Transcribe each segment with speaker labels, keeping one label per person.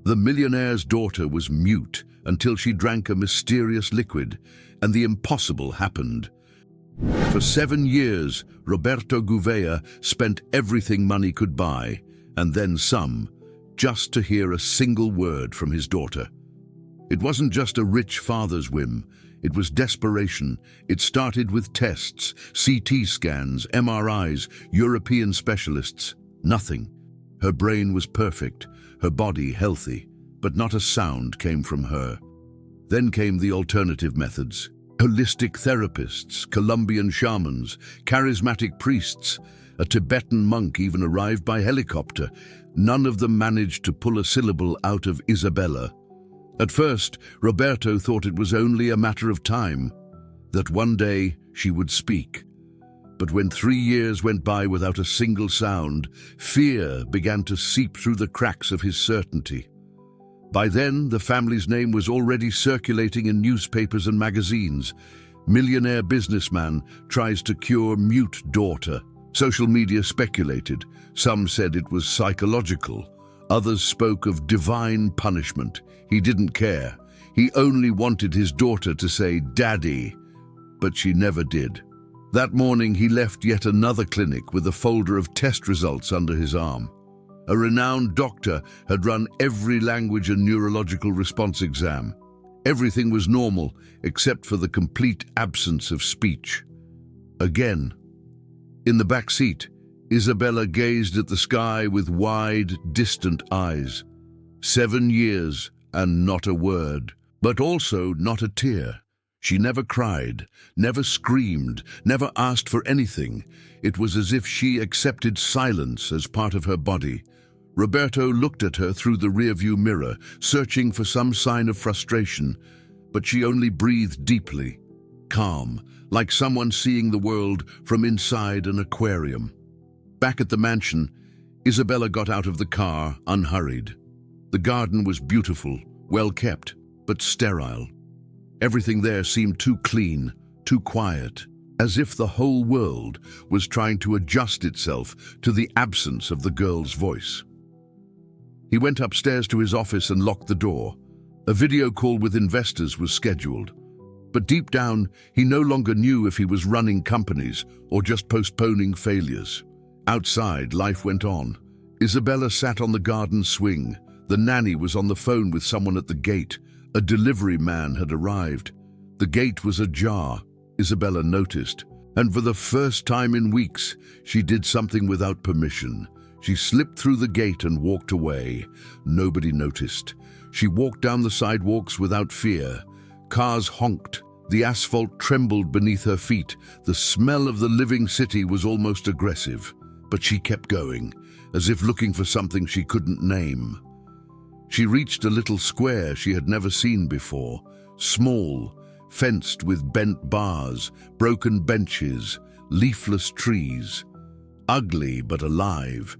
Speaker 1: The millionaire's daughter was mute until she drank a mysterious liquid, and the impossible happened. For 7 years, Roberto Gouveia spent everything money could buy, and then some, just to hear a single word from his daughter. It wasn't just a rich father's whim, it was desperation. It started with tests, CT scans, MRIs, European specialists. Nothing. Her brain was perfect, her body healthy, but not a sound came from her. Then came the alternative methods. Holistic therapists, Colombian shamans, charismatic priests. A Tibetan monk even arrived by helicopter. None of them managed to pull a syllable out of Isabella. At first, Roberto thought it was only a matter of time, that one day she would speak. But when 3 years went by without a single sound, fear began to seep through the cracks of his certainty. By then, the family's name was already circulating in newspapers and magazines. Millionaire businessman tries to cure mute daughter. Social media speculated. Some said it was psychological. Others spoke of divine punishment. He didn't care. He only wanted his daughter to say, "Daddy," but she never did. That morning, he left yet another clinic with a folder of test results under his arm. A renowned doctor had run every language and neurological response exam. Everything was normal, except for the complete absence of speech. Again. In the back seat, Isabella gazed at the sky with wide, distant eyes. 7 years, and not a word, but also not a tear. She never cried, never screamed, never asked for anything. It was as if she accepted silence as part of her body. Roberto looked at her through the rearview mirror, searching for some sign of frustration, but she only breathed deeply, calm, like someone seeing the world from inside an aquarium. Back at the mansion, Isabella got out of the car, unhurried. The garden was beautiful, well kept, but sterile. Everything there seemed too clean, too quiet, as if the whole world was trying to adjust itself to the absence of the girl's voice. He went upstairs to his office and locked the door. A video call with investors was scheduled. But deep down, he no longer knew if he was running companies or just postponing failures. Outside, life went on. Isabella sat on the garden swing. The nanny was on the phone with someone at the gate. A delivery man had arrived. The gate was ajar, Isabella noticed, and for the first time in weeks, she did something without permission. She slipped through the gate and walked away. Nobody noticed. She walked down the sidewalks without fear. Cars honked. The asphalt trembled beneath her feet. The smell of the living city was almost aggressive. But she kept going, as if looking for something she couldn't name. She reached a little square she had never seen before, small, fenced with bent bars, broken benches, leafless trees. Ugly but alive.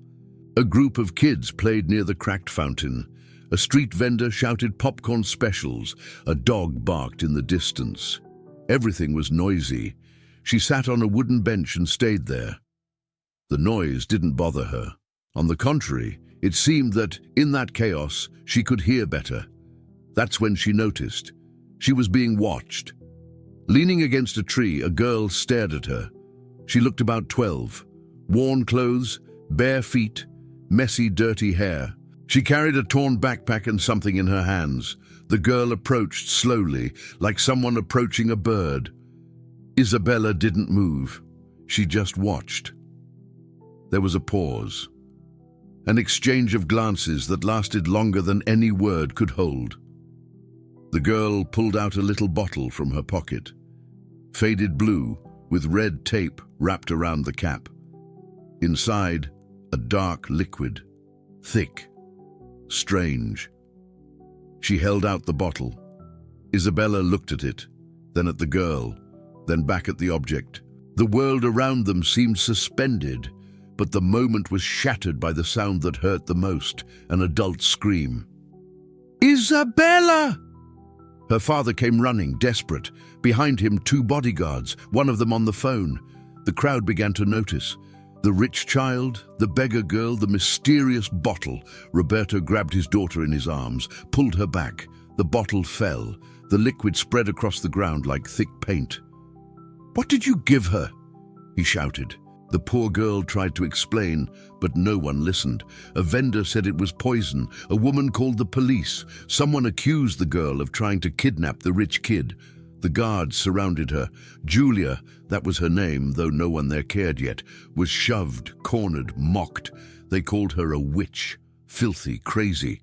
Speaker 1: A group of kids played near the cracked fountain. A street vendor shouted popcorn specials. A dog barked in the distance. Everything was noisy. She sat on a wooden bench and stayed there. The noise didn't bother her. On the contrary, it seemed that, in that chaos, she could hear better. That's when she noticed. She was being watched. Leaning against a tree, a girl stared at her. She looked about 12. Worn clothes, bare feet, messy, dirty hair. She carried a torn backpack and something in her hands. The girl approached slowly, like someone approaching a bird. Isabella didn't move. She just watched. There was a pause. An exchange of glances that lasted longer than any word could hold. The girl pulled out a little bottle from her pocket. Faded blue, with red tape wrapped around the cap. Inside, a dark liquid. Thick. Strange. She held out the bottle. Isabella looked at it, then at the girl, then back at the object. The world around them seemed suspended, but the moment was shattered by the sound that hurt the most, an adult scream. "Isabella!" Her father came running, desperate. Behind him, 2 bodyguards, one of them on the phone. The crowd began to notice. The rich child, the beggar girl, the mysterious bottle. Roberto grabbed his daughter in his arms, pulled her back. The bottle fell. The liquid spread across the ground like thick paint. "What did you give her?" he shouted. The poor girl tried to explain, but no one listened. A vendor said it was poison. A woman called the police. Someone accused the girl of trying to kidnap the rich kid. The guards surrounded her. Julia, that was her name, though no one there cared yet, was shoved, cornered, mocked. They called her a witch, filthy, crazy.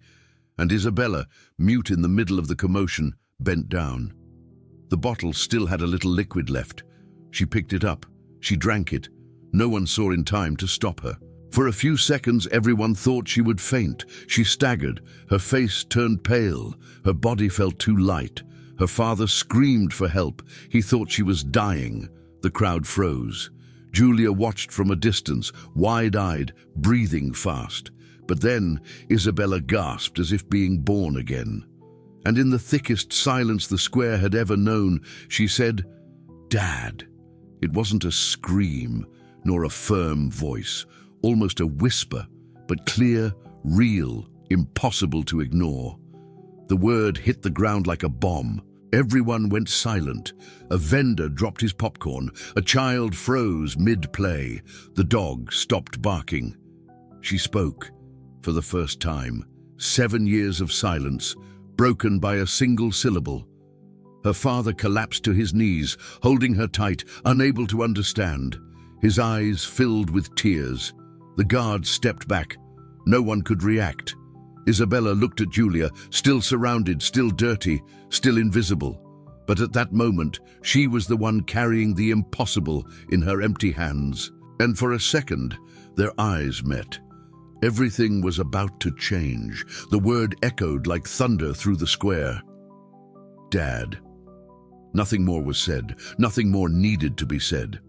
Speaker 1: And Isabella, mute in the middle of the commotion, bent down. The bottle still had a little liquid left. She picked it up. She drank it. No one saw in time to stop her. For a few seconds, everyone thought she would faint. She staggered. Her face turned pale. Her body felt too light. Her father screamed for help. He thought she was dying. The crowd froze. Julia watched from a distance, wide-eyed, breathing fast. But then Isabella gasped as if being born again. And in the thickest silence the square had ever known, she said, "Dad." It wasn't a scream, nor a firm voice, almost a whisper, but clear, real, impossible to ignore. The word hit the ground like a bomb. Everyone went silent. A vendor dropped his popcorn. A child froze mid-play. The dog stopped barking. She spoke, for the first time. 7 years of silence, broken by a single syllable. Her father collapsed to his knees, holding her tight, unable to understand. His eyes filled with tears. The guards stepped back. No one could react. Isabella looked at Julia, still surrounded, still dirty, still invisible. But at that moment, she was the one carrying the impossible in her empty hands. And for a second, their eyes met. Everything was about to change. The word echoed like thunder through the square. Dad. Nothing more was said. Nothing more needed to be said.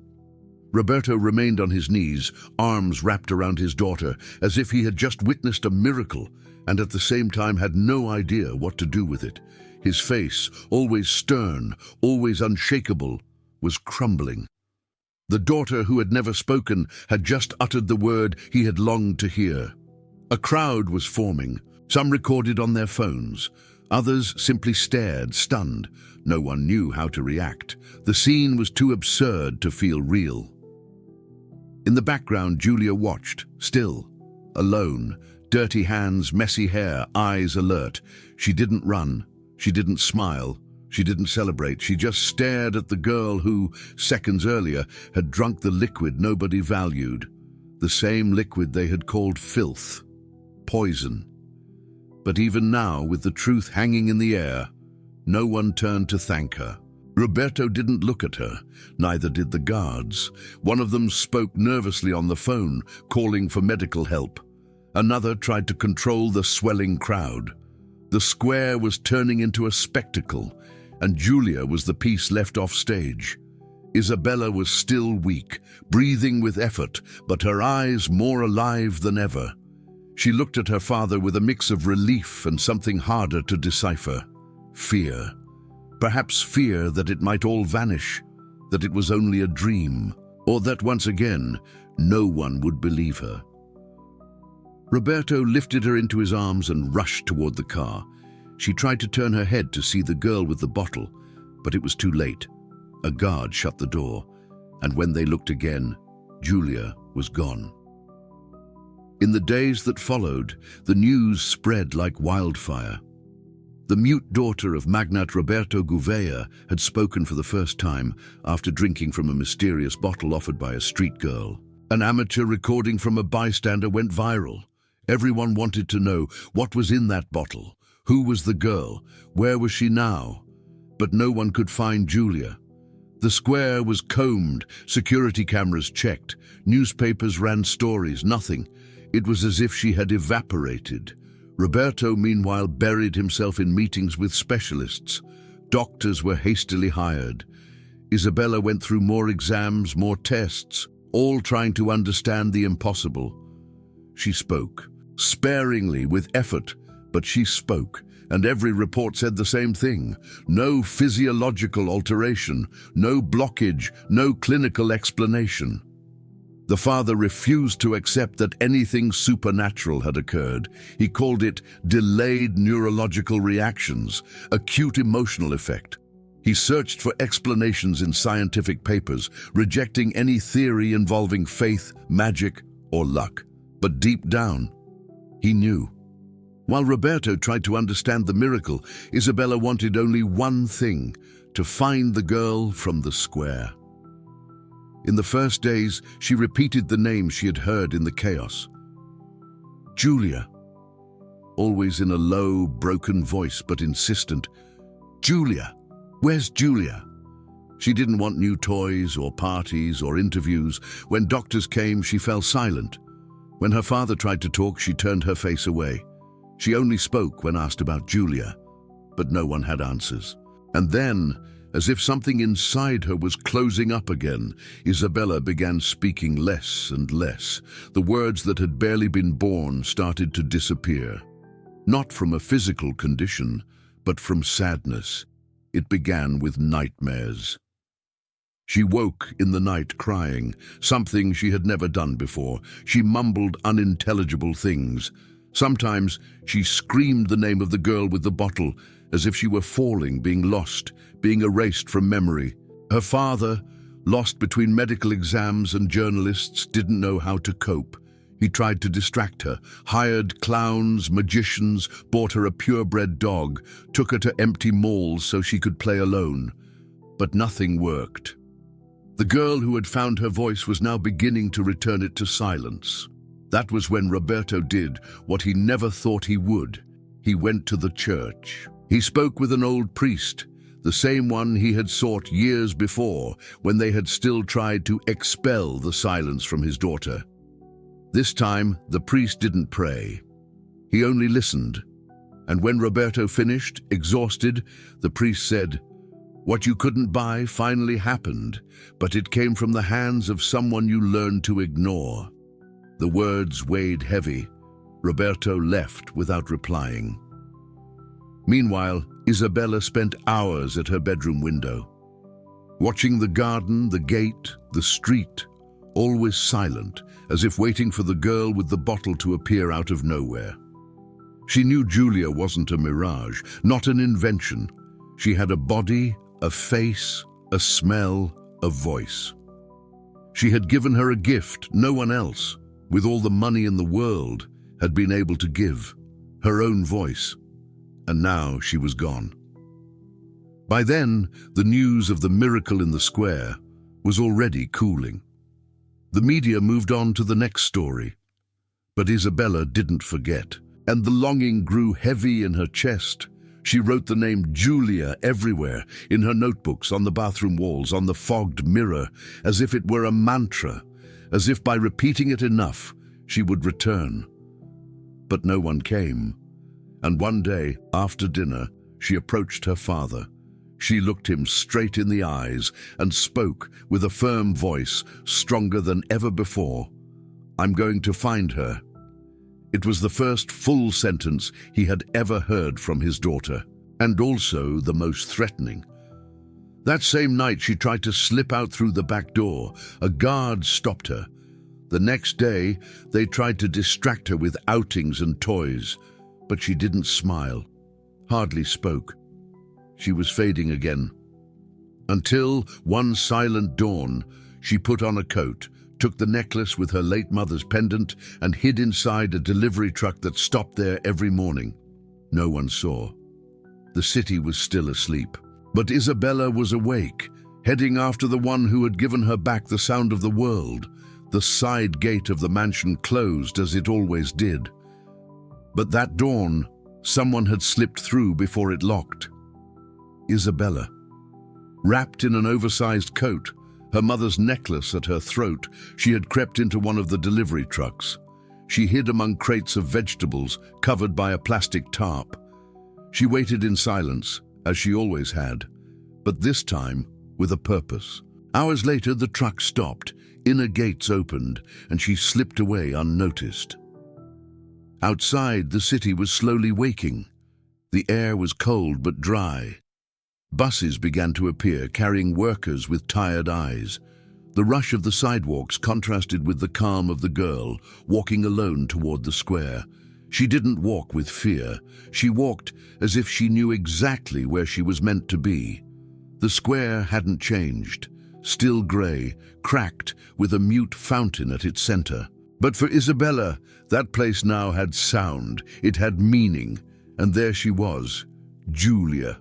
Speaker 1: Roberto remained on his knees, arms wrapped around his daughter, as if he had just witnessed a miracle, and at the same time had no idea what to do with it. His face, always stern, always unshakable, was crumbling. The daughter who had never spoken had just uttered the word he had longed to hear. A crowd was forming. Some recorded on their phones. Others simply stared, stunned. No one knew how to react. The scene was too absurd to feel real. In the background, Julia watched, still, alone, dirty hands, messy hair, eyes alert. She didn't run. She didn't smile. She didn't celebrate. She just stared at the girl who, seconds earlier, had drunk the liquid nobody valued. The same liquid they had called filth, poison. But even now, with the truth hanging in the air, no one turned to thank her. Roberto didn't look at her, neither did the guards. One of them spoke nervously on the phone, calling for medical help. Another tried to control the swelling crowd. The square was turning into a spectacle, and Julia was the piece left off stage. Isabella was still weak, breathing with effort, but her eyes more alive than ever. She looked at her father with a mix of relief and something harder to decipher. Fear. Perhaps fear that it might all vanish, that it was only a dream, or that once again, no one would believe her. Roberto lifted her into his arms and rushed toward the car. She tried to turn her head to see the girl with the bottle, but it was too late. A guard shut the door, and when they looked again, Julia was gone. In the days that followed, the news spread like wildfire. The mute daughter of magnate Roberto Gouveia had spoken for the first time after drinking from a mysterious bottle offered by a street girl. An amateur recording from a bystander went viral. Everyone wanted to know what was in that bottle. Who was the girl? Where was she now? But no one could find Julia. The square was combed, security cameras checked, newspapers ran stories, nothing. It was as if she had evaporated. Roberto, meanwhile, buried himself in meetings with specialists. Doctors were hastily hired. Isabella went through more exams, more tests, all trying to understand the impossible. She spoke, sparingly, with effort, but she spoke, and every report said the same thing. No physiological alteration, no blockage, no clinical explanation. The father refused to accept that anything supernatural had occurred. He called it delayed neurological reactions, acute emotional effect. He searched for explanations in scientific papers, rejecting any theory involving faith, magic, or luck. But deep down, he knew. While Roberto tried to understand the miracle, Isabella wanted only one thing: to find the girl from the square. In the first days, she repeated the name she had heard in the chaos. Julia. Always in a low, broken voice, but insistent. Julia. Where's Julia? She didn't want new toys or parties or interviews. When doctors came, she fell silent. When her father tried to talk, she turned her face away. She only spoke when asked about Julia, but no one had answers. And then, as if something inside her was closing up again, Isabella began speaking less and less. The words that had barely been born started to disappear. Not from a physical condition, but from sadness. It began with nightmares. She woke in the night crying, something she had never done before. She mumbled unintelligible things. Sometimes she screamed the name of the girl with the bottle, as if she were falling, being lost, being erased from memory. Her father, lost between medical exams and journalists, didn't know how to cope. He tried to distract her, hired clowns, magicians, bought her a purebred dog, took her to empty malls so she could play alone. But nothing worked. The girl who had found her voice was now beginning to return it to silence. That was when Roberto did what he never thought he would. He went to the church. He spoke with an old priest, the same one he had sought years before, when they had still tried to expel the silence from his daughter. This time, the priest didn't pray. He only listened. And when Roberto finished, exhausted, the priest said, "What you couldn't buy finally happened, but it came from the hands of someone you learned to ignore." The words weighed heavy. Roberto left without replying. Meanwhile, Isabella spent hours at her bedroom window, watching the garden, the gate, the street, always silent, as if waiting for the girl with the bottle to appear out of nowhere. She knew Julia wasn't a mirage, not an invention. She had a body, a face, a smell, a voice. She had given her a gift no one else, with all the money in the world, had been able to give, her own voice. And now she was gone. By then, the news of the miracle in the square was already cooling. The media moved on to the next story. But Isabella didn't forget, and the longing grew heavy in her chest. She wrote the name Julia everywhere, in her notebooks, on the bathroom walls, on the fogged mirror, as if it were a mantra, as if by repeating it enough, she would return. But no one came. And one day, after dinner, she approached her father. She looked him straight in the eyes and spoke with a firm voice, stronger than ever before. "I'm going to find her." It was the first full sentence he had ever heard from his daughter, and also the most threatening. That same night, she tried to slip out through the back door. A guard stopped her. The next day, they tried to distract her with outings and toys, but she didn't smile, hardly spoke. She was fading again. Until one silent dawn, she put on a coat, took the necklace with her late mother's pendant, and hid inside a delivery truck that stopped there every morning. No one saw. The city was still asleep. But Isabella was awake, heading after the one who had given her back the sound of the world. The side gate of the mansion closed as it always did. But that dawn, someone had slipped through before it locked. Isabella. Wrapped in an oversized coat, her mother's necklace at her throat, she had crept into one of the delivery trucks. She hid among crates of vegetables covered by a plastic tarp. She waited in silence, as she always had, but this time with a purpose. Hours later, the truck stopped, inner gates opened, and she slipped away unnoticed. Outside, the city was slowly waking. The air was cold but dry. Buses began to appear, carrying workers with tired eyes. The rush of the sidewalks contrasted with the calm of the girl, walking alone toward the square. She didn't walk with fear. She walked as if she knew exactly where she was meant to be. The square hadn't changed, still grey, cracked, with a mute fountain at its center. But for Isabella, that place now had sound, it had meaning, and there she was, Julia.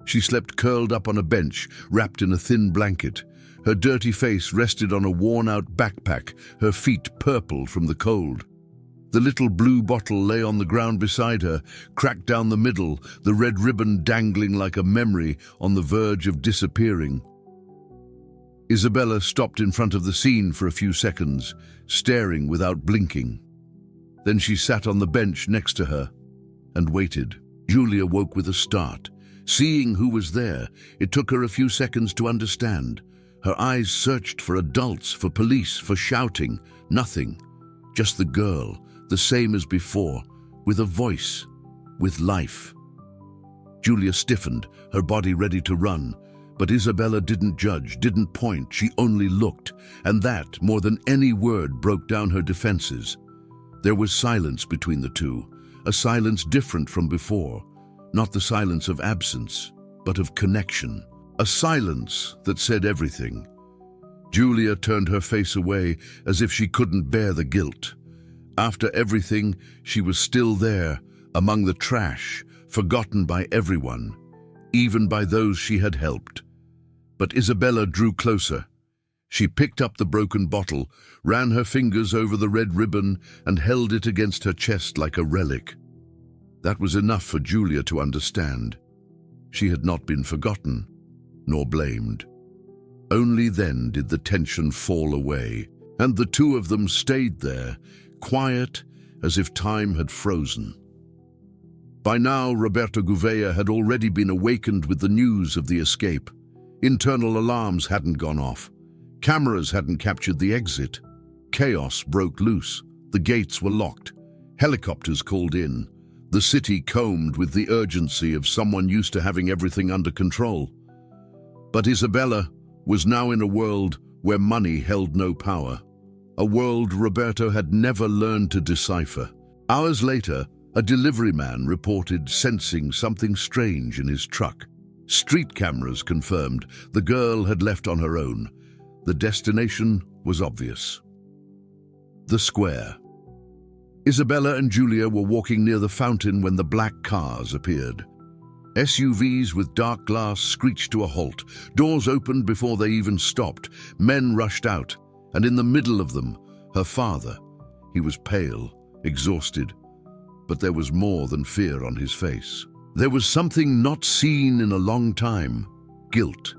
Speaker 1: She slept curled up on a bench, wrapped in a thin blanket. Her dirty face rested on a worn-out backpack, her feet purple from the cold. The little blue bottle lay on the ground beside her, cracked down the middle, the red ribbon dangling like a memory on the verge of disappearing. Isabella stopped in front of the scene for a few seconds, staring without blinking. Then she sat on the bench next to her and waited. Julia woke with a start. Seeing who was there, it took her a few seconds to understand. Her eyes searched for adults, for police, for shouting. Nothing. Just the girl, the same as before, with a voice, with life. Julia stiffened, her body ready to run. But Isabella didn't judge, didn't point, she only looked. And that, more than any word, broke down her defenses. There was silence between the two, a silence different from before. Not the silence of absence, but of connection. A silence that said everything. Julia turned her face away as if she couldn't bear the guilt. After everything, she was still there, among the trash, forgotten by everyone, even by those she had helped. But Isabella drew closer. She picked up the broken bottle, ran her fingers over the red ribbon, and held it against her chest like a relic. That was enough for Julia to understand. She had not been forgotten, nor blamed. Only then did the tension fall away, and the two of them stayed there, quiet as if time had frozen. By now, Roberto Gouveia had already been awakened with the news of the escape. Internal alarms hadn't gone off. Cameras hadn't captured the exit. Chaos broke loose. The gates were locked. Helicopters called in. The city combed with the urgency of someone used to having everything under control. But Isabella was now in a world where money held no power. A world Roberto had never learned to decipher. Hours later, a delivery man reported sensing something strange in his truck. Street cameras confirmed the girl had left on her own. The destination was obvious. The square. Isabella and Julia were walking near the fountain when the black cars appeared. SUVs with dark glass screeched to a halt. Doors opened before they even stopped. Men rushed out, and in the middle of them, her father. He was pale, exhausted, but there was more than fear on his face. There was something not seen in a long time: guilt.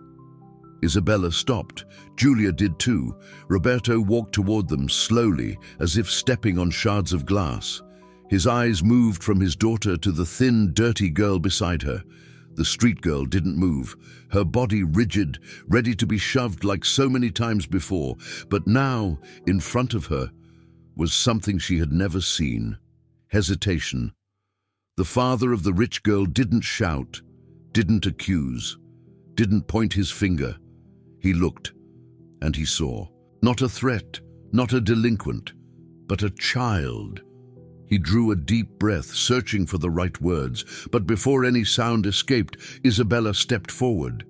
Speaker 1: Isabella stopped. Julia did too. Roberto walked toward them slowly, as if stepping on shards of glass. His eyes moved from his daughter to the thin, dirty girl beside her. The street girl didn't move, her body rigid, ready to be shoved like so many times before. But now, in front of her, was something she had never seen: hesitation. The father of the rich girl didn't shout, didn't accuse, didn't point his finger. He looked, and he saw. Not a threat, not a delinquent, but a child. He drew a deep breath, searching for the right words, but before any sound escaped, Isabella stepped forward.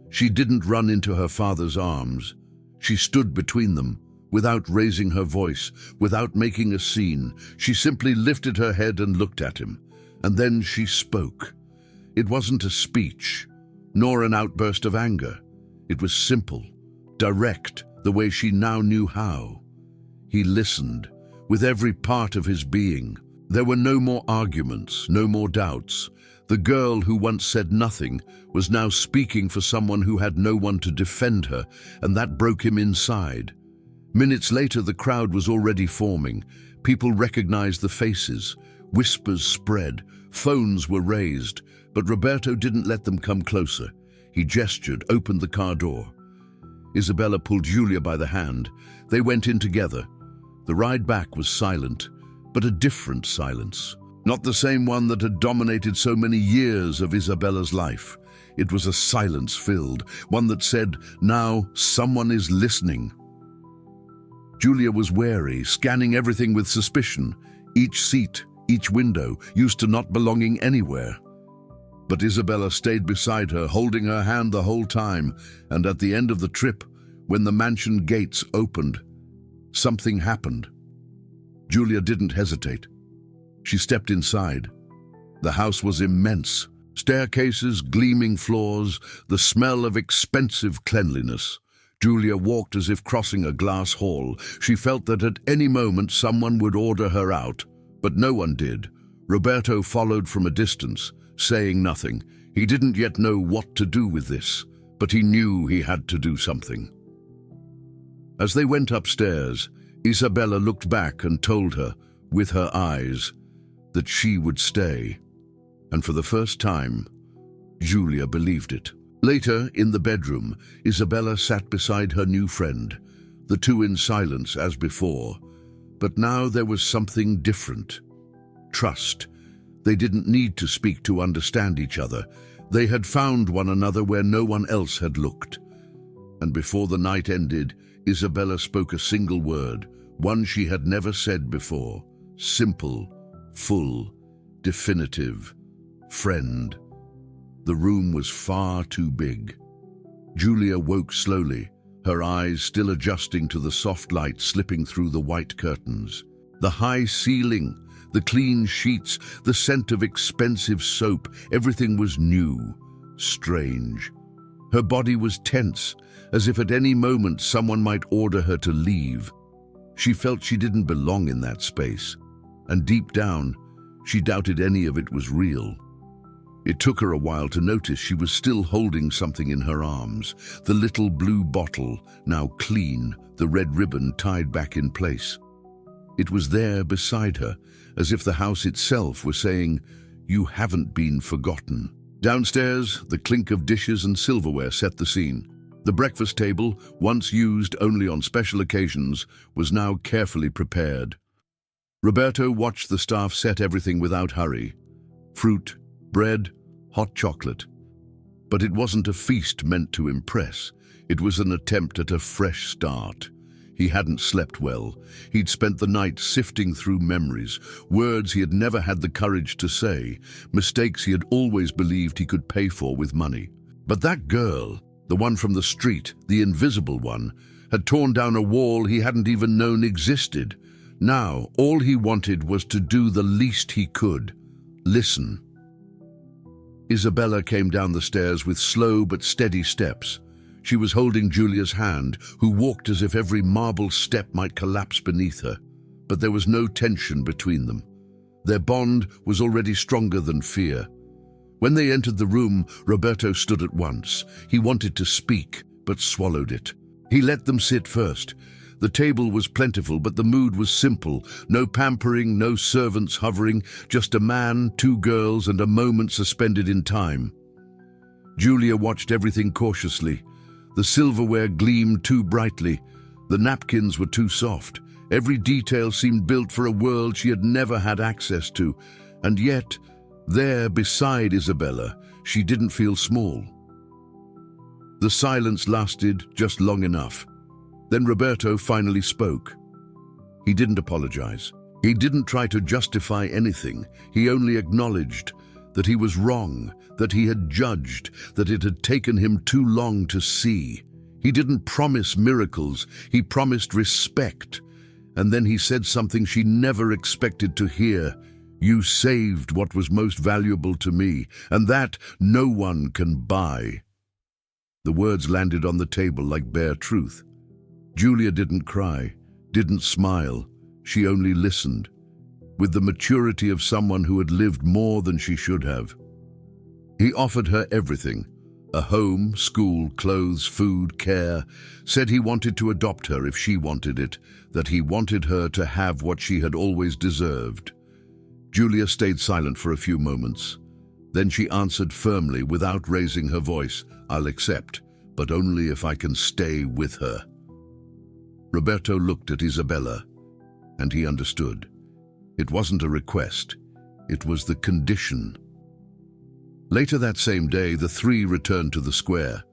Speaker 1: She didn't run into her father's arms. She stood between them, without raising her voice, without making a scene. She simply lifted her head and looked at him. And then she spoke. It wasn't a speech, nor an outburst of anger. It was simple, direct, the way she now knew how. He listened, with every part of his being. There were no more arguments, no more doubts. The girl who once said nothing was now speaking for someone who had no one to defend her, and that broke him inside. Minutes later, the crowd was already forming. People recognized the faces. Whispers spread. Phones were raised. But Roberto didn't let them come closer. He gestured, opened the car door. Isabella pulled Julia by the hand. They went in together. The ride back was silent, but a different silence. Not the same one that had dominated so many years of Isabella's life. It was a silence filled, one that said, now someone is listening. Julia was wary, scanning everything with suspicion. Each seat, each window, used to not belonging anywhere. But Isabella stayed beside her, holding her hand the whole time, and at the end of the trip, when the mansion gates opened, something happened. Julia didn't hesitate. She stepped inside. The house was immense. Staircases, gleaming floors, the smell of expensive cleanliness. Julia walked as if crossing a glass hall. She felt that at any moment someone would order her out, but no one did. Roberto followed from a distance, saying nothing. He didn't yet know what to do with this, but he knew he had to do something. As they went upstairs, Isabella looked back and told her, with her eyes, that she would stay. And for the first time, Julia believed it. Later, in the bedroom, Isabella sat beside her new friend, the two in silence as before. But now there was something different. Trust. They didn't need to speak to understand each other. They had found one another where no one else had looked. And before the night ended, Isabella spoke a single word, one she had never said before. Simple, full, definitive. Friend. The room was far too big. Julia woke slowly, her eyes still adjusting to the soft light slipping through the white curtains. The high ceiling, the clean sheets, the scent of expensive soap, everything was new, strange. Her body was tense, as if at any moment someone might order her to leave. She felt she didn't belong in that space, and deep down, she doubted any of it was real. It took her a while to notice she was still holding something in her arms, the little blue bottle, now clean, the red ribbon tied back in place. It was there beside her, as if the house itself were saying, "You haven't been forgotten." Downstairs, the clink of dishes and silverware set the scene. The breakfast table, once used only on special occasions, was now carefully prepared. Roberto watched the staff set everything without hurry. Fruit, bread, hot chocolate. But it wasn't a feast meant to impress. It was an attempt at a fresh start. He hadn't slept well. He'd spent the night sifting through memories, words he had never had the courage to say, mistakes he had always believed he could pay for with money. But that girl, the one from the street, the invisible one, had torn down a wall he hadn't even known existed. Now, all he wanted was to do the least he could. Listen. Isabella came down the stairs with slow but steady steps. She was holding Julia's hand, who walked as if every marble step might collapse beneath her. But there was no tension between them. Their bond was already stronger than fear. When they entered the room, Roberto stood at once. He wanted to speak, but swallowed it. He let them sit first. The table was plentiful, but the mood was simple. No pampering, no servants hovering, just a man, two girls, and a moment suspended in time. Julia watched everything cautiously. The silverware gleamed too brightly. The napkins were too soft. Every detail seemed built for a world she had never had access to. And yet, there beside Isabella, she didn't feel small. The silence lasted just long enough. Then Roberto finally spoke. He didn't apologize. He didn't try to justify anything. He only acknowledged that he was wrong, that he had judged, that it had taken him too long to see. He didn't promise miracles. He promised respect. And then he said something she never expected to hear. "You saved what was most valuable to me, and that no one can buy." The words landed on the table like bare truth. Julia didn't cry, didn't smile. She only listened, with the maturity of someone who had lived more than she should have. He offered her everything, a home, school, clothes, food, care, said he wanted to adopt her if she wanted it, that he wanted her to have what she had always deserved. Julia stayed silent for a few moments. Then she answered firmly, without raising her voice, "I'll accept, but only if I can stay with her." Roberto looked at Isabella, and he understood. It wasn't a request, it was the condition. Later that same day, the three returned to the square.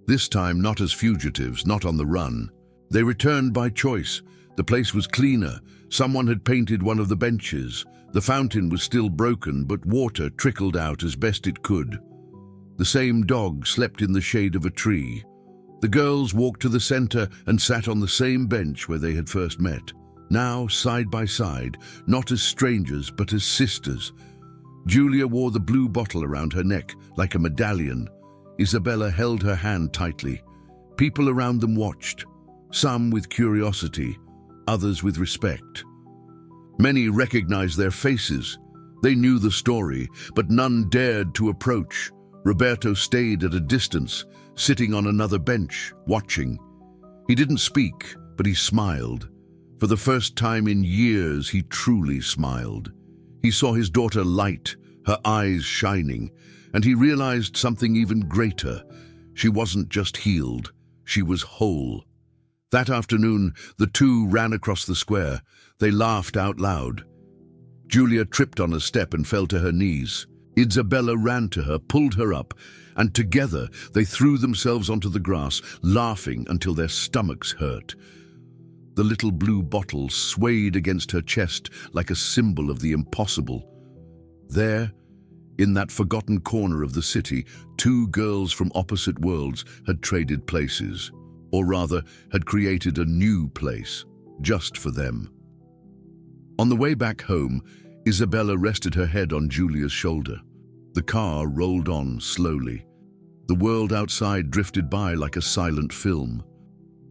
Speaker 1: This time not as fugitives, not on the run. They returned by choice. The place was cleaner. Someone had painted one of the benches. The fountain was still broken, but water trickled out as best it could. The same dog slept in the shade of a tree. The girls walked to the center and sat on the same bench where they had first met. Now, side by side, not as strangers, but as sisters. Julia wore the blue bottle around her neck, like a medallion. Isabella held her hand tightly. People around them watched, some with curiosity, others with respect. Many recognized their faces. They knew the story, but none dared to approach. Roberto stayed at a distance, sitting on another bench, watching. He didn't speak, but he smiled. For the first time in years, he truly smiled. He saw his daughter light, her eyes shining, and he realized something even greater. She wasn't just healed, she was whole. That afternoon, the two ran across the square. They laughed out loud. Julia tripped on a step and fell to her knees. Isabella ran to her, pulled her up, and together they threw themselves onto the grass, laughing until their stomachs hurt. The little blue bottle swayed against her chest like a symbol of the impossible. There, in that forgotten corner of the city, two girls from opposite worlds had traded places, or rather, had created a new place, just for them. On the way back home, Isabella rested her head on Julia's shoulder. The car rolled on slowly. The world outside drifted by like a silent film.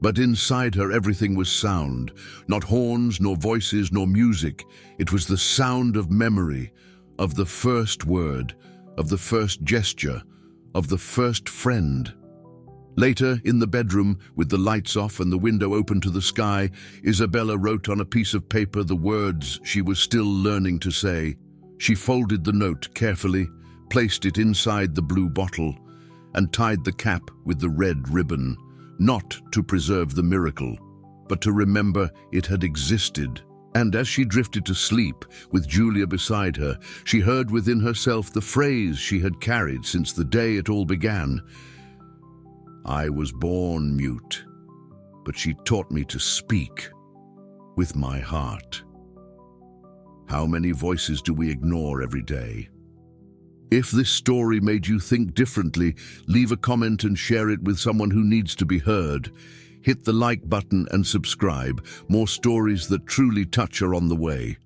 Speaker 1: But inside her everything was sound, not horns, nor voices, nor music. It was the sound of memory, of the first word, of the first gesture, of the first friend. Later, in the bedroom, with the lights off and the window open to the sky, Isabella wrote on a piece of paper the words she was still learning to say. She folded the note carefully, placed it inside the blue bottle, and tied the cap with the red ribbon, not to preserve the miracle, but to remember it had existed. And as she drifted to sleep, with Julia beside her, she heard within herself the phrase she had carried since the day it all began. I was born mute, but she taught me to speak with my heart. How many voices do we ignore every day? If this story made you think differently, leave a comment and share it with someone who needs to be heard. Hit the like button and subscribe. More stories that truly touch are on the way.